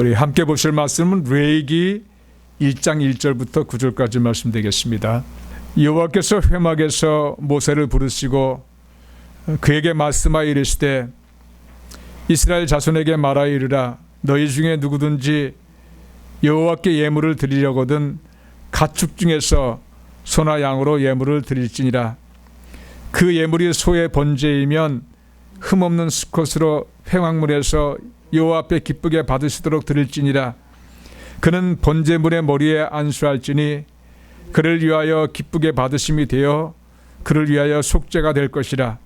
우리 함께 보실 말씀은 레위기 1장 1절부터 9절까지 말씀 되겠습니다. 여호와께서 회막에서 모세를 부르시고 그에게 말씀하여 이르시되 이스라엘 자손에게 말하여 이르라. 너희 중에 누구든지 여호와께 예물을 드리려거든 가축 중에서 소나 양으로 예물을 드릴지니라. 그 예물이 소의 번제이면 흠없는 수컷으로 회막문에서 여호와 앞에 기쁘게 받으시도록 드릴지니라. 그는 번제물의 머리에 안수할지니 그를 위하여 기쁘게 받으심이 되어 그를 위하여 속죄가 될 것이라.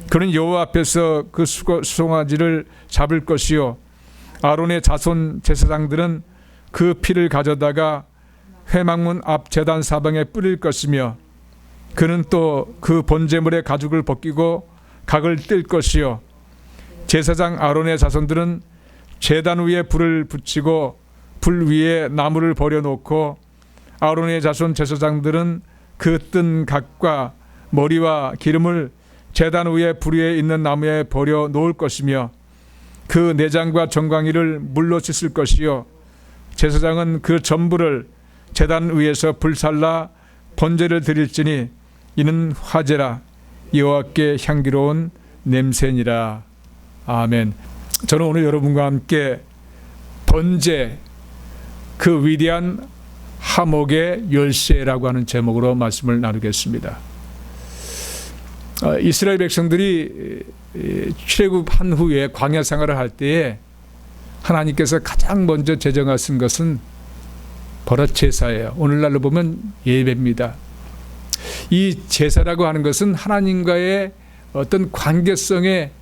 그는 여호와 앞에서 그 송아지를 잡을 것이요 아론의 자손 제사장들은 그 피를 가져다가 회막문 앞 제단 사방에 뿌릴 것이며 그는 또 그 번제물의 가죽을 벗기고 각을 뜰 것이요 제사장 아론의 자손들은 제단 위에 불을 붙이고 불 위에 나무를 버려놓고 아론의 자손 제사장들은 그 뜬 각과 머리와 기름을 제단 위에 불 위에 있는 나무에 버려 놓을 것이며 그 내장과 정강이를 물로 씻을 것이요 제사장은 그 전부를 제단 위에서 불살라 번제를 드릴지니 이는 화제라. 여호와께 향기로운 냄새니라. 아멘. 저는 오늘 여러분과 함께 번제, 그 위대한 하목의 열쇠라고 하는 제목으로 말씀을 나누겠습니다. 이스라엘 백성들이 출애굽한 후에 광야 생활을 할 때에 하나님께서 가장 먼저 제정하신 것은 버릇 제사예요. 오늘날로 보면 예배입니다. 이 제사라고 하는 것은 하나님과의 어떤 관계성의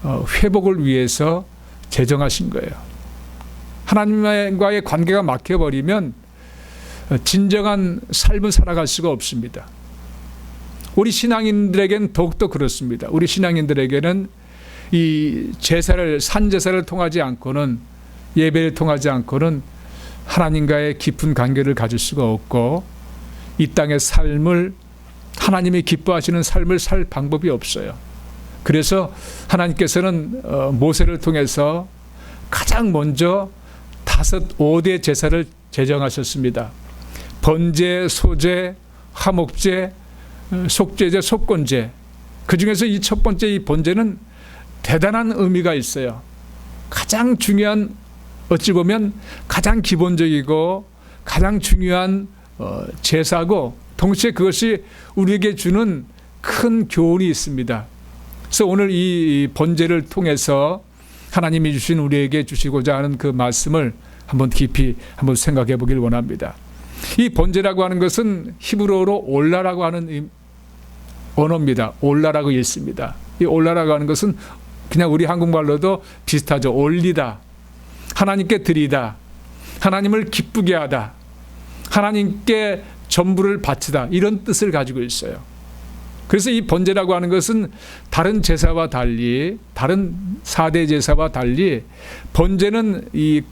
회복을 위해서 제정하신 거예요. 하나님과의 관계가 막혀버리면 진정한 삶을 살아갈 수가 없습니다. 우리 신앙인들에게는 더욱더 그렇습니다. 우리 신앙인들에게는 이 제사를, 산제사를 통하지 않고는, 예배를 통하지 않고는 하나님과의 깊은 관계를 가질 수가 없고 이 땅의 삶을, 하나님이 기뻐하시는 삶을 살 방법이 없어요. 그래서 하나님께서는 모세를 통해서 가장 먼저 5대 제사를 제정하셨습니다. 번제, 소제, 화목제, 속죄제, 속건제. 그 중에서 이 첫 번째 이 번제는 대단한 의미가 있어요. 가장 중요한, 어찌 보면 가장 기본적이고 가장 중요한 제사고 동시에 그것이 우리에게 주는 큰 교훈이 있습니다. 그래서 오늘 이 번제를 통해서 하나님이 주신, 우리에게 주시고자 하는 그 말씀을 한번 깊이 한번 생각해 보길 원합니다. 이 번제라고 하는 것은 히브리어로 올라라고 하는 언어입니다. 올라라고 읽습니다. 이 올라라고 하는 것은 그냥 우리 한국말로도 비슷하죠. 올리다, 하나님께 드리다, 하나님을 기쁘게 하다, 하나님께 전부를 바치다, 이런 뜻을 가지고 있어요. 그래서 이 번제라고 하는 것은 다른 제사와 달리, 다른 4대 제사와 달리 번제는 이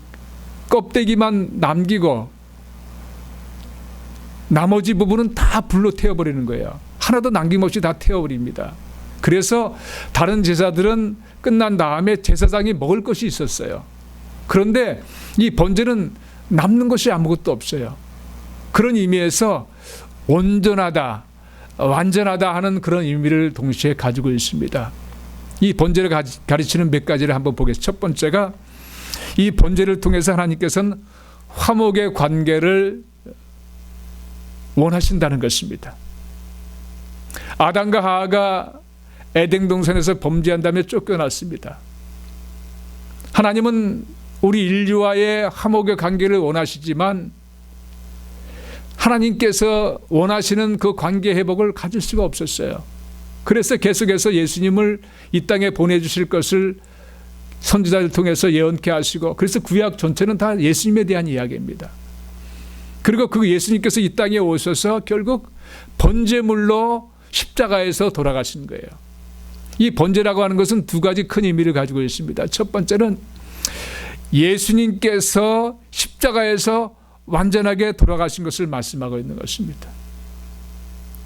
껍데기만 남기고 나머지 부분은 다 불로 태워버리는 거예요. 하나도 남김없이 다 태워버립니다. 그래서 다른 제사들은 끝난 다음에 제사장이 먹을 것이 있었어요. 그런데 이 번제는 남는 것이 아무것도 없어요. 그런 의미에서 온전하다, 완전하다 하는 그런 의미를 동시에 가지고 있습니다. 이 번제를 가르치는 몇 가지를 한번 보겠습니다. 첫 번째가 이 번제를 통해서 하나님께서는 화목의 관계를 원하신다는 것입니다. 아담과 하와가 에덴 동산에서 범죄한 다음에 쫓겨났습니다. 하나님은 우리 인류와의 화목의 관계를 원하시지만 하나님께서 원하시는 그 관계 회복을 가질 수가 없었어요. 그래서 계속해서 예수님을 이 땅에 보내주실 것을 선지자를 통해서 예언케 하시고, 그래서 구약 전체는 다 예수님에 대한 이야기입니다. 그리고 그 예수님께서 이 땅에 오셔서 결국 번제물로 십자가에서 돌아가신 거예요. 이 번제라고 하는 것은 두 가지 큰 의미를 가지고 있습니다. 첫 번째는 예수님께서 십자가에서 완전하게 돌아가신 것을 말씀하고 있는 것입니다.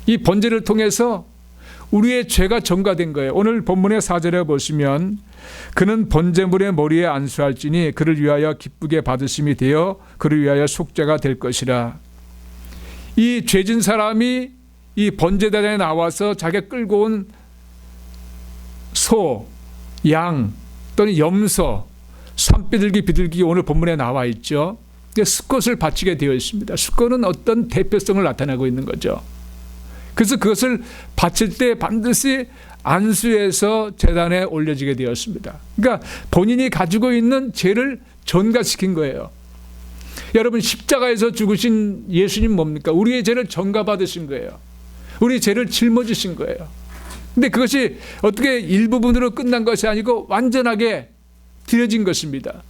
이 번제를 통해서 우리의 죄가 전가된 거예요. 오늘 본문의 4절에 보시면 그는 번제물의 머리에 안수할지니 그를 위하여 기쁘게 받으심이 되어 그를 위하여 속죄가 될 것이라. 이 죄진 사람이 이 번제단에 나와서 자기가 끌고 온 소, 양 또는 염소, 산비둘기, 비둘기 오늘 본문에 나와 있죠. 수컷을 바치게 되어 있습니다. 수컷은 어떤 대표성을 나타내고 있는 거죠. 그래서 그것을 바칠 때 반드시 안수해서 제단에 올려지게 되었습니다. 그러니까 본인이 가지고 있는 죄를 전가시킨 거예요. 여러분, 십자가에서 죽으신 예수님 뭡니까? 우리의 죄를 전가받으신 거예요. 우리의 죄를 짊어지신 거예요. 근데 그것이 어떻게 일부분으로 끝난 것이 아니고 완전하게 드려진 것입니다.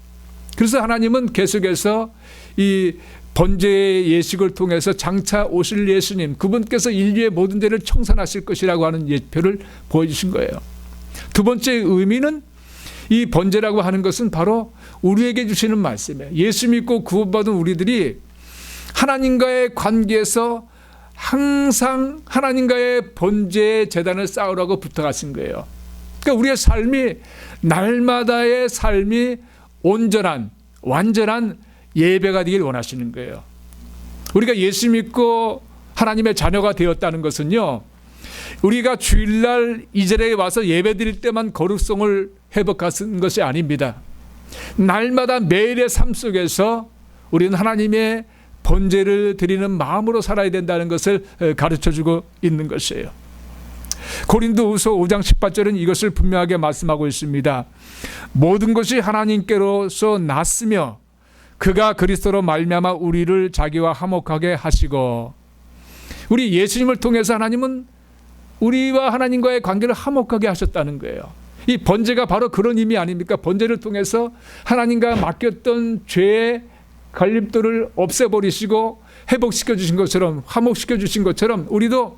그래서 하나님은 계속해서 이 번제의 예식을 통해서 장차 오실 예수님, 그분께서 인류의 모든 죄를 청산하실 것이라고 하는 예표를 보여주신 거예요. 두 번째 의미는 이 번제라고 하는 것은 바로 우리에게 주시는 말씀이에요. 예수 믿고 구원받은 우리들이 하나님과의 관계에서 항상 하나님과의 번제의 제단을 쌓으라고 부탁하신 거예요. 그러니까 우리의 삶이 날마다의 삶이 온전한 완전한 예배가 되길 원하시는 거예요. 우리가 예수 믿고 하나님의 자녀가 되었다는 것은요, 우리가 주일날 이 자리에 와서 예배 드릴 때만 거룩성을 회복하는 것이 아닙니다. 날마다 매일의 삶 속에서 우리는 하나님의 번제를 드리는 마음으로 살아야 된다는 것을 가르쳐주고 있는 것이에요. 고린도후서 5장 18절은 이것을 분명하게 말씀하고 있습니다. 모든 것이 하나님께로서 났으며 그가 그리스도로 말미암아 우리를 자기와 화목하게 하시고, 우리 예수님을 통해서 하나님은 우리와 하나님과의 관계를 화목하게 하셨다는 거예요. 이 번제가 바로 그런 의미 아닙니까? 번제를 통해서 하나님과 맡겼던 죄의 갈림돌을 없애버리시고 회복시켜 주신 것처럼, 화목시켜 주신 것처럼 우리도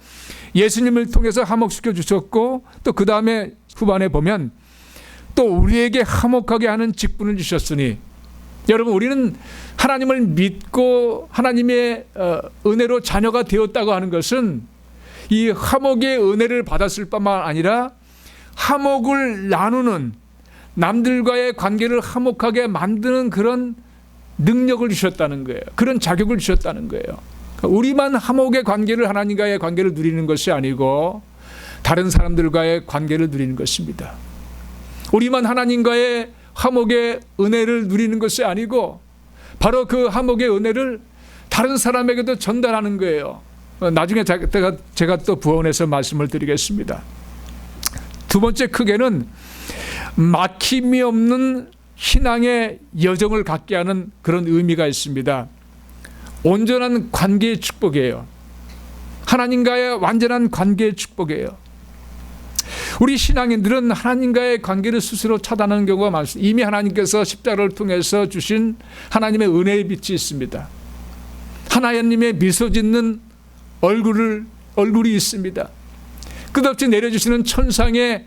예수님을 통해서 화목시켜 주셨고, 또 그 다음에 후반에 보면 또 우리에게 화목하게 하는 직분을 주셨으니, 여러분, 우리는 하나님을 믿고 하나님의 은혜로 자녀가 되었다고 하는 것은 이 화목의 은혜를 받았을 뿐만 아니라 화목을 나누는, 남들과의 관계를 화목하게 만드는 그런 능력을 주셨다는 거예요. 그런 자격을 주셨다는 거예요. 우리만 화목의 관계를, 하나님과의 관계를 누리는 것이 아니고 다른 사람들과의 관계를 누리는 것입니다. 우리만 하나님과의 화목의 은혜를 누리는 것이 아니고 바로 그 화목의 은혜를 다른 사람에게도 전달하는 거예요. 나중에 제가 또 부언해서 말씀을 드리겠습니다. 두 번째 크게는 막힘이 없는 신앙의 여정을 갖게 하는 그런 의미가 있습니다. 온전한 관계의 축복이에요. 하나님과의 완전한 관계의 축복이에요. 우리 신앙인들은 하나님과의 관계를 스스로 차단하는 경우가 많습니다. 이미 하나님께서 십자가를 통해서 주신 하나님의 은혜의 빛이 있습니다. 하나님의 미소 짓는 얼굴이 있습니다. 끝없이 내려주시는 천상의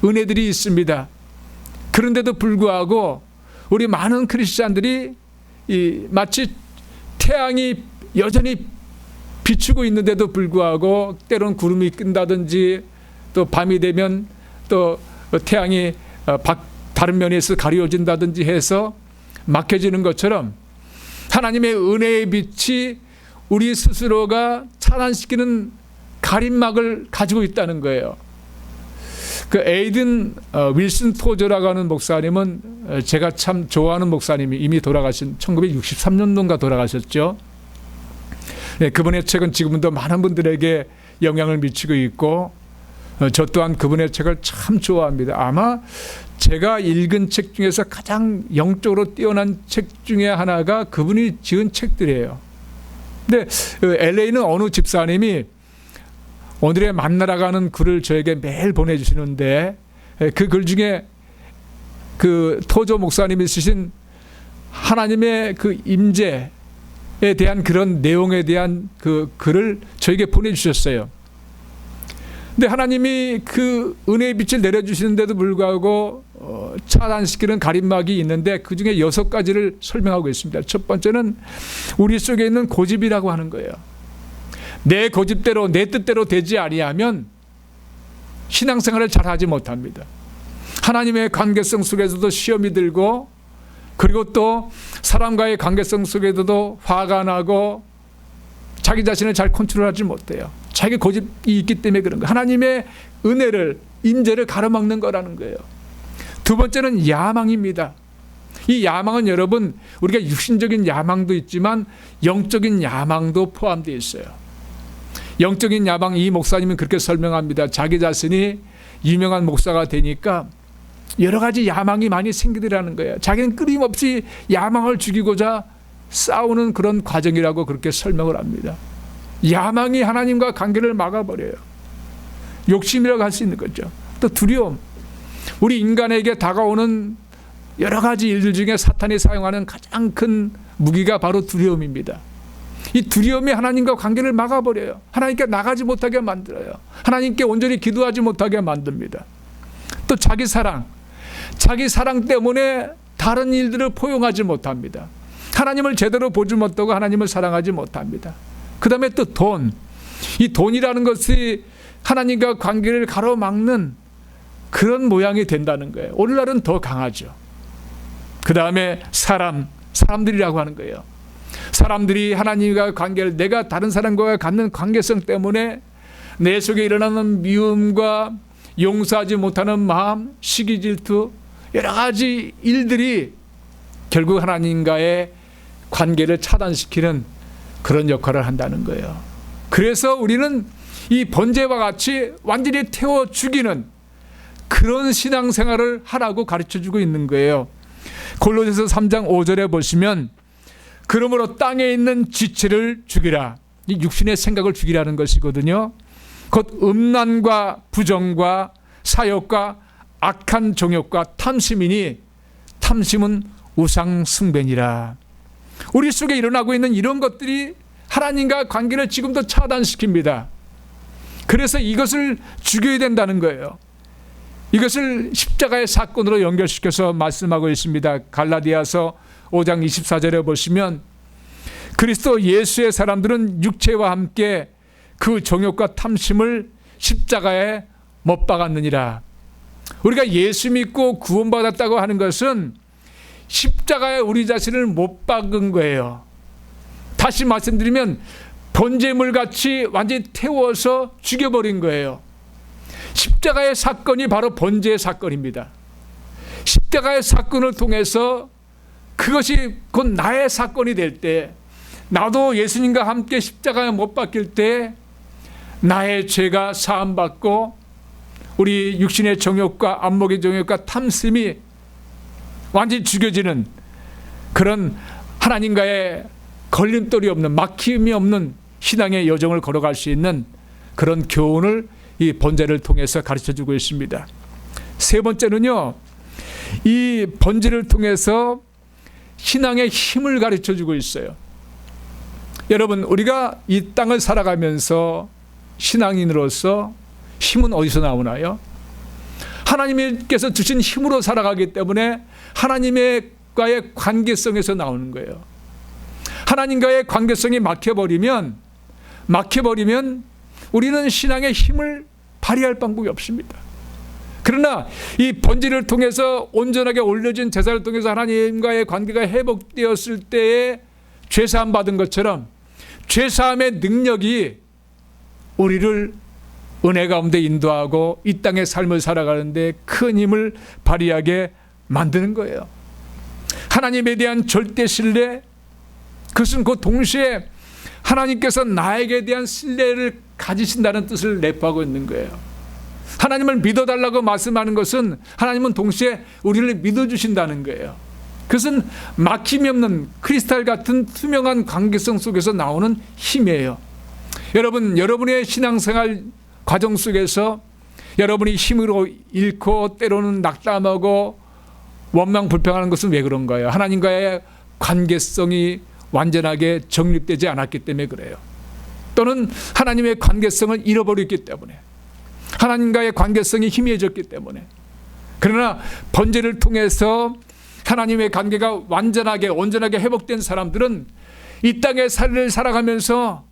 은혜들이 있습니다. 그런데도 불구하고 우리 많은 크리스찬들이 마치 태양이 여전히 비추고 있는데도 불구하고 때론 구름이 끈다든지 또 밤이 되면 또 태양이 다른 면에서 가려진다든지 해서 막혀지는 것처럼 하나님의 은혜의 빛이 우리 스스로가 차단시키는 가림막을 가지고 있다는 거예요. 그 에이든 윌슨 토저라고 하는 목사님은 제가 참 좋아하는 목사님이 이미 돌아가신 1963년도인가 돌아가셨죠. 네, 그분의 책은 지금도 많은 분들에게 영향을 미치고 있고 저 또한 그분의 책을 참 좋아합니다. 아마 제가 읽은 책 중에서 가장 영적으로 뛰어난 책 중에 하나가 그분이 지은 책들이에요. 근데 LA는 어느 집사님이 오늘의 만나라가는 글을 저에게 매일 보내주시는데 그 글 중에 그 토저 목사님이 쓰신 하나님의 그 임재에 대한 그런 내용에 대한 그 글을 저에게 보내주셨어요. 근데 하나님이 그 은혜의 빛을 내려주시는데도 불구하고 차단시키는 가림막이 있는데 그 중에 6가지를 설명하고 있습니다. 첫 번째는 우리 속에 있는 고집이라고 하는 거예요. 내 고집대로 내 뜻대로 되지 아니하면 신앙생활을 잘하지 못합니다. 하나님의 관계성 속에서도 시험이 들고, 그리고 또 사람과의 관계성 속에서도 화가 나고 자기 자신을 잘 컨트롤하지 못해요. 자기 고집이 있기 때문에 그런 거예요. 하나님의 은혜를, 임재를 가로막는 거라는 거예요. 두 번째는 야망입니다. 이 야망은 여러분, 우리가 육신적인 야망도 있지만 영적인 야망도 포함되어 있어요. 영적인 야망, 이 목사님은 그렇게 설명합니다. 자기 자신이 유명한 목사가 되니까 여러 가지 야망이 많이 생기더라는 거예요. 자기는 끊임없이 야망을 죽이고자 싸우는 그런 과정이라고 그렇게 설명을 합니다. 야망이 하나님과 관계를 막아버려요. 욕심이라고 할 수 있는 거죠. 또 두려움. 우리 인간에게 다가오는 여러 가지 일들 중에 사탄이 사용하는 가장 큰 무기가 바로 두려움입니다. 이 두려움이 하나님과 관계를 막아버려요. 하나님께 나가지 못하게 만들어요. 하나님께 온전히 기도하지 못하게 만듭니다. 또 자기 사랑 때문에 다른 일들을 포용하지 못합니다. 하나님을 제대로 보지 못하고 하나님을 사랑하지 못합니다. 그 다음에 또 돈. 이 돈이라는 것이 하나님과 관계를 가로막는 그런 모양이 된다는 거예요. 오늘날은 더 강하죠. 그 다음에 사람들이라고 하는 거예요. 사람들이 하나님과 관계를, 내가 다른 사람과 갖는 관계성 때문에 내 속에 일어나는 미움과 용서하지 못하는 마음, 시기 질투, 여러 가지 일들이 결국 하나님과의 관계를 차단시키는 그런 역할을 한다는 거예요. 그래서 우리는 이 번제와 같이 완전히 태워 죽이는 그런 신앙생활을 하라고 가르쳐주고 있는 거예요. 골로새서 3장 5절에 보시면, 그러므로 땅에 있는 지체를 죽이라. 이 육신의 생각을 죽이라는 것이거든요. 곧 음란과 부정과 사욕과 악한 정욕과 탐심이니 탐심은 우상 숭배니라. 우리 속에 일어나고 있는 이런 것들이 하나님과 관계를 지금도 차단시킵니다. 그래서 이것을 죽여야 된다는 거예요. 이것을 십자가의 사건으로 연결시켜서 말씀하고 있습니다. 갈라디아서 5장 24절에 보시면, 그리스도 예수의 사람들은 육체와 함께 그 정욕과 탐심을 십자가에 못 박았느니라. 우리가 예수 믿고 구원받았다고 하는 것은 십자가에 우리 자신을 못 박은 거예요. 다시 말씀드리면 번제물같이 완전히 태워서 죽여버린 거예요. 십자가의 사건이 바로 번제의 사건입니다. 십자가의 사건을 통해서 그것이 곧 나의 사건이 될 때, 나도 예수님과 함께 십자가에 못 박힐 때 나의 죄가 사함받고 우리 육신의 정욕과 안목의 정욕과 탐심이 완전히 죽여지는 그런 하나님과의 걸림돌이 없는, 막힘이 없는 신앙의 여정을 걸어갈 수 있는 그런 교훈을 이 번제를 통해서 가르쳐주고 있습니다. 세 번째는요, 이 번제를 통해서 신앙의 힘을 가르쳐주고 있어요. 여러분, 우리가 이 땅을 살아가면서 신앙인으로서 힘은 어디서 나오나요? 하나님께서 주신 힘으로 살아가기 때문에 하나님과의 관계성에서 나오는 거예요. 하나님과의 관계성이 막혀버리면 우리는 신앙의 힘을 발휘할 방법이 없습니다. 그러나 이 번제를 통해서 온전하게 올려진 제사를 통해서 하나님과의 관계가 회복되었을 때에 죄사함 받은 것처럼 죄사함의 능력이 우리를 은혜 가운데 인도하고 이 땅의 삶을 살아가는데 큰 힘을 발휘하게 만드는 거예요. 하나님에 대한 절대 신뢰, 그것은 그 동시에 하나님께서 나에게 대한 신뢰를 가지신다는 뜻을 내포하고 있는 거예요. 하나님을 믿어달라고 말씀하는 것은 하나님은 동시에 우리를 믿어주신다는 거예요. 그것은 막힘이 없는 크리스탈 같은 투명한 관계성 속에서 나오는 힘이에요. 여러분, 여러분의 신앙생활 과정 속에서 여러분이 힘으로 잃고 때로는 낙담하고 원망 불평하는 것은 왜 그런가요? 하나님과의 관계성이 완전하게 정립되지 않았기 때문에 그래요. 또는 하나님의 관계성을 잃어버렸기 때문에, 하나님과의 관계성이 희미해졌기 때문에. 그러나 번제를 통해서 하나님의 관계가 완전하게 온전하게 회복된 사람들은 이 땅의 삶을 살아가면서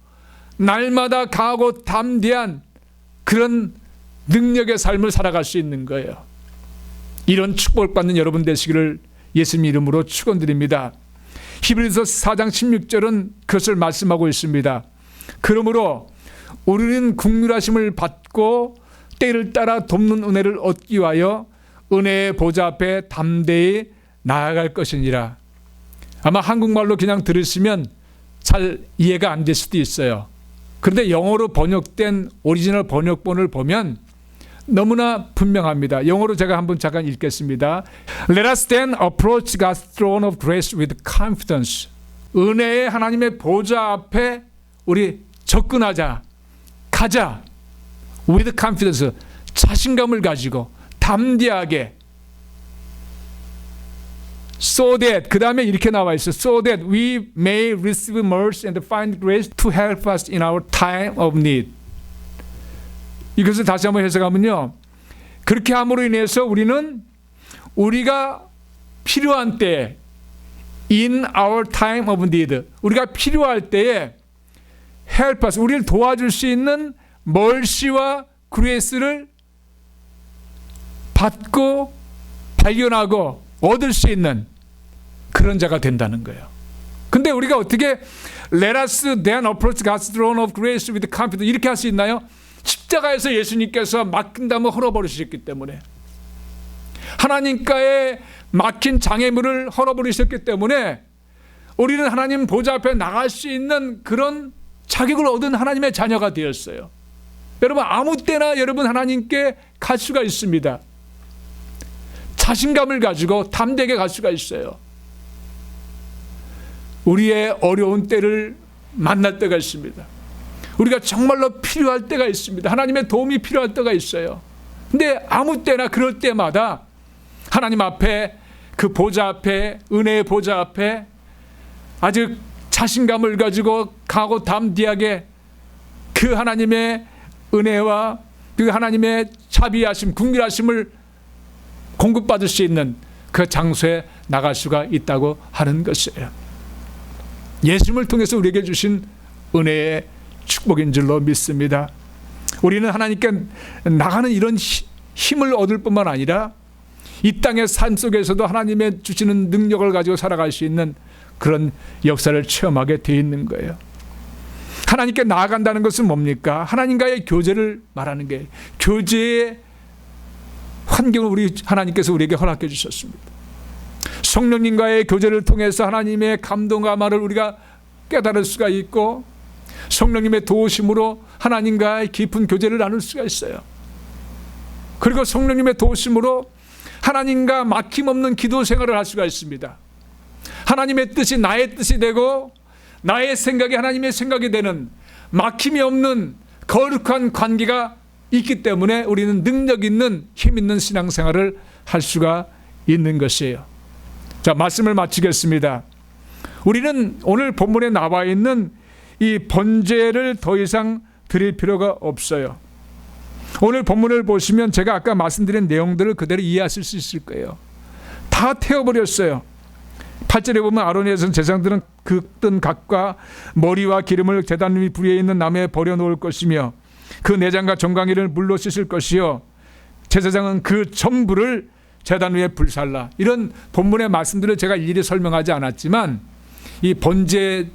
날마다 강하고 담대한 그런 능력의 삶을 살아갈 수 있는 거예요. 이런 축복을 받는 여러분 되시기를 예수님 이름으로 축원드립니다. 히브리서 4장 16절은 그것을 말씀하고 있습니다. 그러므로 우리는 긍휼하심을 받고 때를 따라 돕는 은혜를 얻기 위하여 은혜의 보좌 앞에 담대히 나아갈 것이니라. 아마 한국말로 그냥 들으시면 잘 이해가 안 될 수도 있어요. 그런데 영어로 번역된 오리지널 번역본을 보면 너무나 분명합니다. 영어로 제가 한번 잠깐 읽겠습니다. Let us then approach God's throne of grace with confidence. 은혜의 하나님의 보좌 앞에 우리 접근하자. 가자. With confidence. 자신감을 가지고 담대하게. So that, 그 다음에 이렇게 나와 있어요. So that we may receive mercy and find grace to help us in our time of need. 이것을 다시 한번 해석하면요. 그렇게 함으로 인해서 우리가 필요한 때, in our time of need, 우리가 필요할 때에 help us, 우리를 도와줄 수 있는 mercy와 grace를 받고 발견하고 얻을 수 있는 그런 자가 된다는 거예요. 근데 우리가 어떻게 Let us then approach God's throne of grace with confidence 이렇게 할 수 있나요? 십자가에서 예수님께서 막힌 담을 헐어버리셨기 때문에, 하나님과의 막힌 장애물을 헐어버리셨기 때문에 우리는 하나님 보좌 앞에 나갈 수 있는 그런 자격을 얻은 하나님의 자녀가 되었어요. 여러분, 아무 때나 여러분 하나님께 갈 수가 있습니다. 자신감을 가지고 담대하게 갈 수가 있어요. 우리의 어려운 때를 만날 때가 있습니다. 우리가 정말로 필요할 때가 있습니다. 하나님의 도움이 필요할 때가 있어요. 근데 아무 때나 그럴 때마다 하나님 앞에, 그 보좌 앞에, 은혜의 보좌 앞에 아주 자신감을 가지고 강하고 담대하게 그 하나님의 은혜와 그 하나님의 자비하심, 긍휼하심을 공급받을 수 있는 그 장소에 나갈 수가 있다고 하는 것이에요. 예수님을 통해서 우리에게 주신 은혜의 축복인 줄로 믿습니다. 우리는 하나님께 나가는 이런 힘을 얻을 뿐만 아니라 이 땅의 삶 속에서도 하나님의 주시는 능력을 가지고 살아갈 수 있는 그런 역사를 체험하게 되어 있는 거예요. 하나님께 나아간다는 것은 뭡니까? 하나님과의 교제를 말하는 게, 교제의 환경을 하나님께서 우리에게 허락해 주셨습니다. 성령님과의 교제를 통해서 하나님의 감동과 말을 우리가 깨달을 수가 있고, 성령님의 도우심으로 하나님과의 깊은 교제를 나눌 수가 있어요. 그리고 성령님의 도우심으로 하나님과 막힘없는 기도 생활을 할 수가 있습니다. 하나님의 뜻이 나의 뜻이 되고 나의 생각이 하나님의 생각이 되는 막힘이 없는 거룩한 관계가 있기 때문에 우리는 능력 있는 힘 있는 신앙생활을 할 수가 있는 것이에요. 자, 말씀을 마치겠습니다. 우리는 오늘 본문에 나와 있는 이 번제를 더 이상 드릴 필요가 없어요. 오늘 본문을 보시면 제가 아까 말씀드린 내용들을 그대로 이해하실 수 있을 거예요. 다 태워버렸어요. 8절에 보면 아론의 제사장들은 그 각과 머리와 기름을 제단 위 불에 있는 나무에 버려놓을 것이며 그 내장과 정강이를 물로 씻을 것이요 제사장은 그 전부를 제단 위에 불살라. 이런 본문의 말씀들을 제가 일일이 설명하지 않았지만 이 번제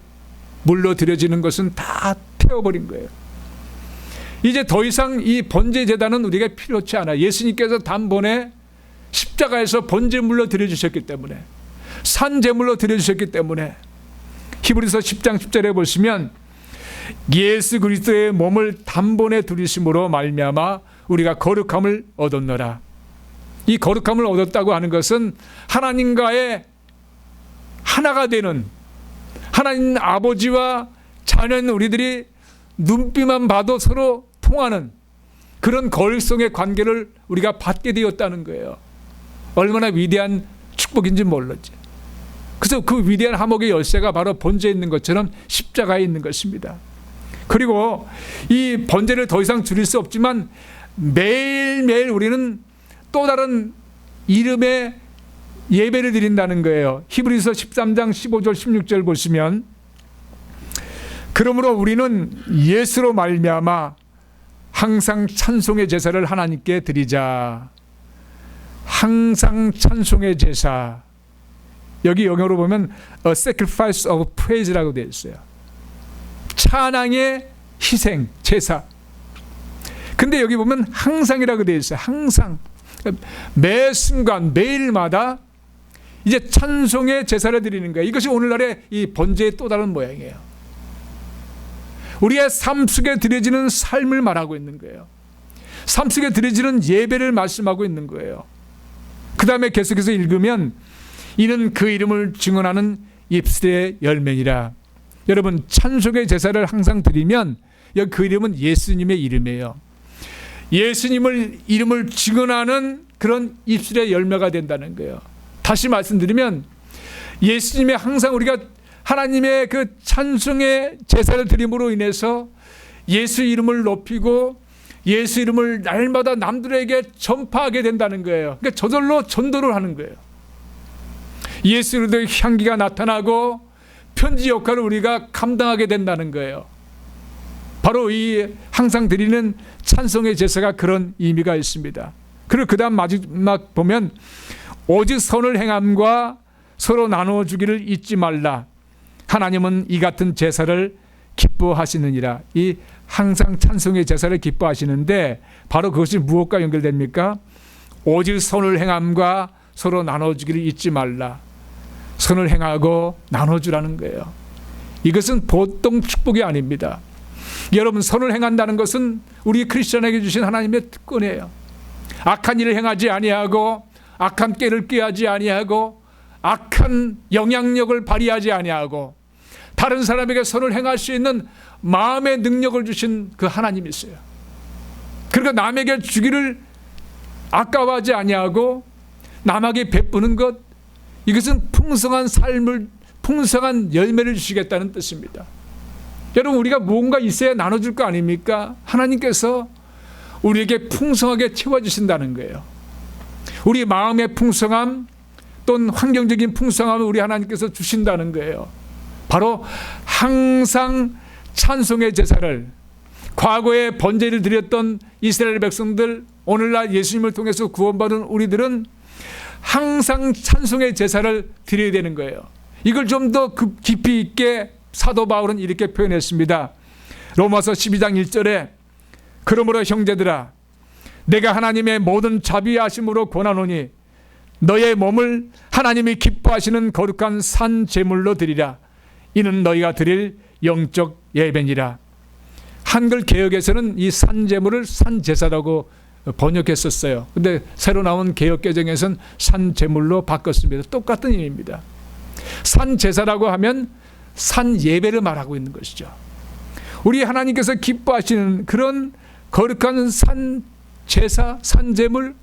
물로 드려지는 것은 다 태워버린 거예요. 이제 더 이상 이 번제 제단은 우리가 필요치 않아요. 예수님께서 단번에 십자가에서 번제 물로 드려주셨기 때문에, 산제물로 드려주셨기 때문에, 히브리서 10장 10절에 보시면 예수 그리스도의 몸을 단번에 드리심으로 말미암아 우리가 거룩함을 얻었노라. 이 거룩함을 얻었다고 하는 것은 하나님과의 하나가 되는, 하나님 아버지와 자녀인 우리들이 눈빛만 봐도 서로 통하는 그런 거룩성의 관계를 우리가 받게 되었다는 거예요. 얼마나 위대한 축복인지 몰랐지. 그래서 그 위대한 화목의 열쇠가 바로 번제에 있는 것처럼 십자가에 있는 것입니다. 그리고 이 번제를 더 이상 줄일 수 없지만 매일매일 우리는 또 다른 이름의 예배를 드린다는 거예요. 히브리서 13장 15절 16절 보시면 그러므로 우리는 예수로 말미암아 항상 찬송의 제사를 하나님께 드리자. 항상 찬송의 제사. 여기 영어로 보면 a sacrifice of praise라고 되어 있어요. 찬양의 희생, 제사. 근데 여기 보면 항상이라고 되어 있어요. 항상. 매 순간, 매일마다 이제 찬송의 제사를 드리는 거예요. 이것이 오늘날의 이 번제의 또 다른 모양이에요. 우리의 삶 속에 드려지는 삶을 말하고 있는 거예요. 삶 속에 드려지는 예배를 말씀하고 있는 거예요. 그 다음에 계속해서 읽으면 이는 그 이름을 증언하는 입술의 열매니라. 여러분, 찬송의 제사를 항상 드리면 여기 그 이름은 예수님의 이름이에요. 예수님을 이름을 증언하는 그런 입술의 열매가 된다는 거예요. 다시 말씀드리면 예수님의 항상 우리가 하나님의 그 찬송의 제사를 드림으로 인해서 예수 이름을 높이고 예수 이름을 날마다 남들에게 전파하게 된다는 거예요. 그러니까 저절로 전도를 하는 거예요. 예수 이름의 향기가 나타나고 편지 역할을 우리가 감당하게 된다는 거예요. 바로 이 항상 드리는 찬송의 제사가 그런 의미가 있습니다. 그리고 그 다음 마지막 보면 오직 선을 행함과 서로 나눠주기를 잊지 말라. 하나님은 이 같은 제사를 기뻐하시느니라. 이 항상 찬송의 제사를 기뻐하시는데 바로 그것이 무엇과 연결됩니까? 오직 선을 행함과 서로 나눠주기를 잊지 말라. 선을 행하고 나눠주라는 거예요. 이것은 보통 축복이 아닙니다. 여러분, 선을 행한다는 것은 우리 크리스천에게 주신 하나님의 특권이에요. 악한 일을 행하지 아니하고 악한 꾀를 꾀하지 아니하고 악한 영향력을 발휘하지 아니하고 다른 사람에게 선을 행할 수 있는 마음의 능력을 주신 그 하나님이 있어요. 그러니까 남에게 주기를 아까워하지 아니하고 남에게 베푸는 것, 이것은 풍성한 삶을, 풍성한 열매를 주시겠다는 뜻입니다. 여러분, 우리가 뭔가 있어야 나눠줄 거 아닙니까? 하나님께서 우리에게 풍성하게 채워주신다는 거예요. 우리 마음의 풍성함 또는 환경적인 풍성함을 우리 하나님께서 주신다는 거예요. 바로 항상 찬송의 제사를, 과거에 번제를 드렸던 이스라엘 백성들, 오늘날 예수님을 통해서 구원받은 우리들은 항상 찬송의 제사를 드려야 되는 거예요. 이걸 좀 더 깊이 있게 사도 바울은 이렇게 표현했습니다. 로마서 12장 1절에 그러므로 형제들아, 내가 하나님의 모든 자비하심으로 권하노니 너의 몸을 하나님이 기뻐하시는 거룩한 산 제물로 드리라. 이는 너희가 드릴 영적 예배니라. 한글 개역에서는 이 산 제물을 산 제사라고 번역했었어요. 근데 새로 나온 개역 개정에서는 산 제물로 바꿨습니다. 똑같은 의미입니다. 산 제사라고 하면 산 예배를 말하고 있는 것이죠. 우리 하나님께서 기뻐하시는 그런 거룩한 산 제사, 산 제물,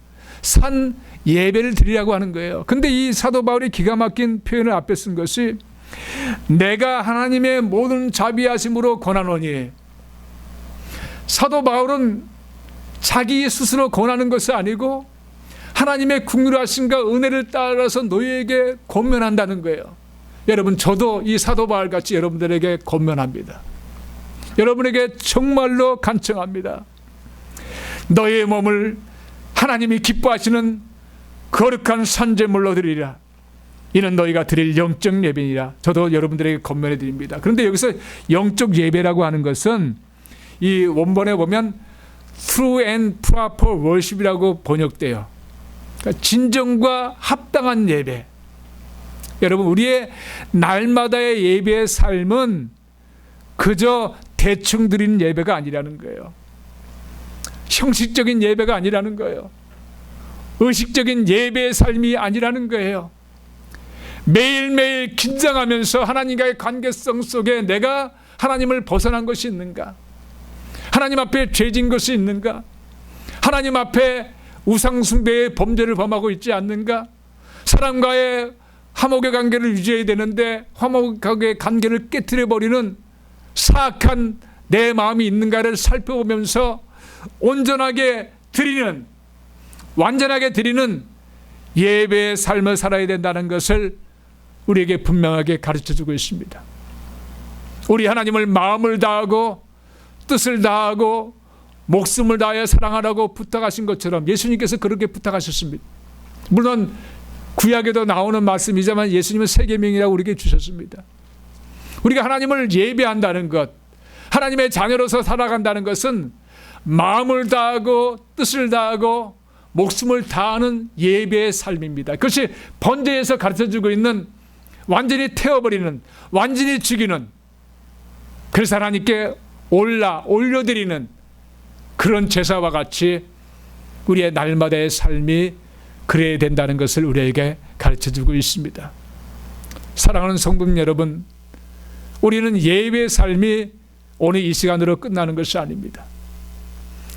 산 예배를 드리라고 하는 거예요. 근데 이 사도 바울이 기가 막힌 표현을 앞에 쓴 것이 내가 하나님의 모든 자비하심으로 권하노니, 사도 바울은 자기 스스로 권하는 것이 아니고 하나님의 긍휼하심과 은혜를 따라서 너희에게 권면한다는 거예요. 여러분, 저도 이 사도 바울 같이 여러분들에게 권면합니다. 여러분에게 정말로 간청합니다. 너희의 몸을 하나님이 기뻐하시는 거룩한 산제물로 드리라. 이는 너희가 드릴 영적 예배니라. 저도 여러분들에게 권면해 드립니다. 그런데 여기서 영적 예배라고 하는 것은 이 원본에 보면 true and proper worship이라고 번역돼요. 그러니까 진정과 합당한 예배. 여러분, 우리의 날마다의 예배의 삶은 그저 대충 드리는 예배가 아니라는 거예요. 형식적인 예배가 아니라는 거예요. 의식적인 예배의 삶이 아니라는 거예요. 매일매일 긴장하면서 하나님과의 관계성 속에 내가 하나님을 벗어난 것이 있는가? 하나님 앞에 죄진 것이 있는가? 하나님 앞에 우상숭배의 범죄를 범하고 있지 않는가? 사람과의 화목의 관계를 유지해야 되는데 화목의 관계를 깨트려버리는 사악한 내 마음이 있는가를 살펴보면서 온전하게 드리는, 완전하게 드리는 예배의 삶을 살아야 된다는 것을 우리에게 분명하게 가르쳐주고 있습니다. 우리 하나님을 마음을 다하고 뜻을 다하고 목숨을 다하여 사랑하라고 부탁하신 것처럼 예수님께서 그렇게 부탁하셨습니다. 물론 구약에도 나오는 말씀이지만 예수님은 세 계명이라고 우리에게 주셨습니다. 우리가 하나님을 예배한다는 것, 하나님의 자녀로서 살아간다는 것은 마음을 다하고 뜻을 다하고 목숨을 다하는 예배의 삶입니다. 그것이 번제에서 가르쳐주고 있는 완전히 태워버리는, 완전히 죽이는, 그래서 하나님께 올려드리는 그런 제사와 같이 우리의 날마다의 삶이 그래야 된다는 것을 우리에게 가르쳐주고 있습니다. 사랑하는 성도 여러분, 우리는 예배의 삶이 오늘 이 시간으로 끝나는 것이 아닙니다.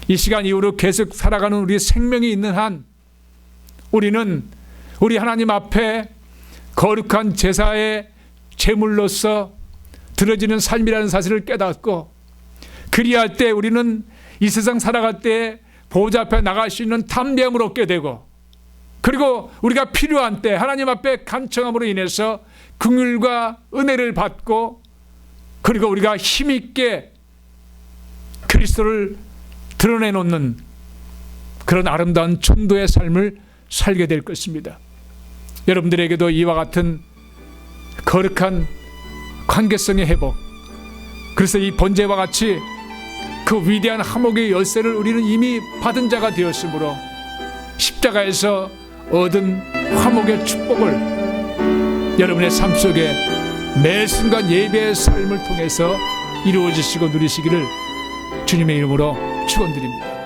이 시간 이후로 계속 살아가는 우리의 생명이 있는 한 우리는 우리 하나님 앞에 거룩한 제사의 제물로서 드려지는 삶이라는 사실을 깨닫고, 그리할 때 우리는 이 세상 살아갈 때 보호자 앞에 나갈 수 있는 담대함을 얻게 되고, 그리고 우리가 필요한 때 하나님 앞에 간청함으로 인해서 긍휼과 은혜를 받고, 그리고 우리가 힘있게 그리스도를 드러내놓는 그런 아름다운 전도의 삶을 살게 될 것입니다. 여러분들에게도 이와 같은 거룩한 관계성의 회복, 그래서 이 번제와 같이 그 위대한 화목의 열쇠를 우리는 이미 받은 자가 되었으므로 십자가에서 얻은 화목의 축복을 여러분의 삶 속에 매 순간 예배의 삶을 통해서 이루어지시고 누리시기를 주님의 이름으로 축원드립니다.